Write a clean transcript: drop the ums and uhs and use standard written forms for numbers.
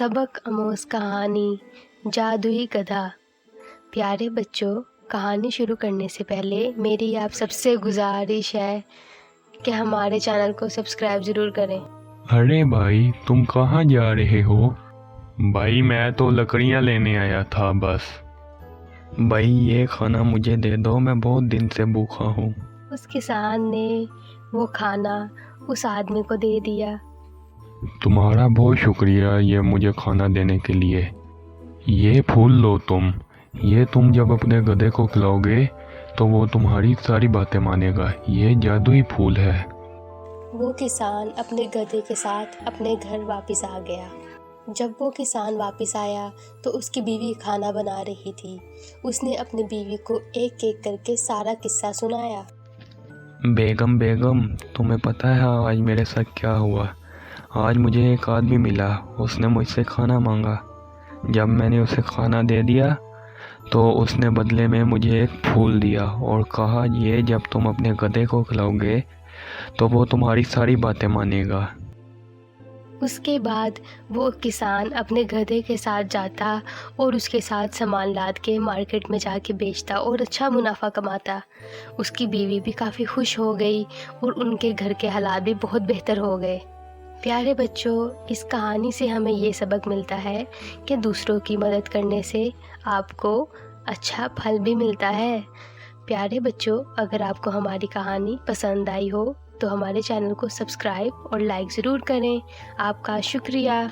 सबक आमोज़ कहानी जादुई गधा। प्यारे बच्चों, कहानी शुरू करने से पहले मेरी आप सबसे गुजारिश है कि हमारे चैनल को सब्सक्राइब ज़रूर करें। अरे भाई, तुम कहाँ जा रहे हो? भाई मैं तो लकड़ियाँ लेने आया था बस। भाई ये खाना मुझे दे दो, मैं बहुत दिन से भूखा हूँ। उस किसान ने वो खाना उस आदमी को दे दिया। तुम्हारा बहुत शुक्रिया ये मुझे खाना देने के लिए। ये फूल लो तुम। ये तुम जब अपने गधे को खिलाओगे तो वो तुम्हारी सारी बातें मानेगा। ये जादुई फूल है। वो किसान अपने गधे के साथ अपने घर वापस आ गया। जब वो किसान वापस आया तो उसकी बीवी खाना बना रही थी। उसने अपनी बीवी को एक एक करके सारा किस्सा सुनाया। बेगम बेगम, तुम्हें पता है आज मेरे साथ क्या हुआ? आज मुझे एक आदमी मिला, उसने मुझसे खाना मांगा। जब मैंने उसे खाना दे दिया तो उसने बदले में मुझे एक फूल दिया और कहा ये जब तुम अपने गधे को खिलाओगे तो वो तुम्हारी सारी बातें मानेगा। उसके बाद वो किसान अपने गधे के साथ जाता और उसके साथ सामान लाद के मार्केट में जाके बेचता और अच्छा मुनाफा कमाता। उसकी बीवी भी काफ़ी खुश हो गई और उनके घर के हालात भी बहुत बेहतर हो गए। प्यारे बच्चों, इस कहानी से हमें ये सबक मिलता है कि दूसरों की मदद करने से आपको अच्छा फल भी मिलता है। प्यारे बच्चों, अगर आपको हमारी कहानी पसंद आई हो तो हमारे चैनल को सब्सक्राइब और लाइक ज़रूर करें। आपका शुक्रिया।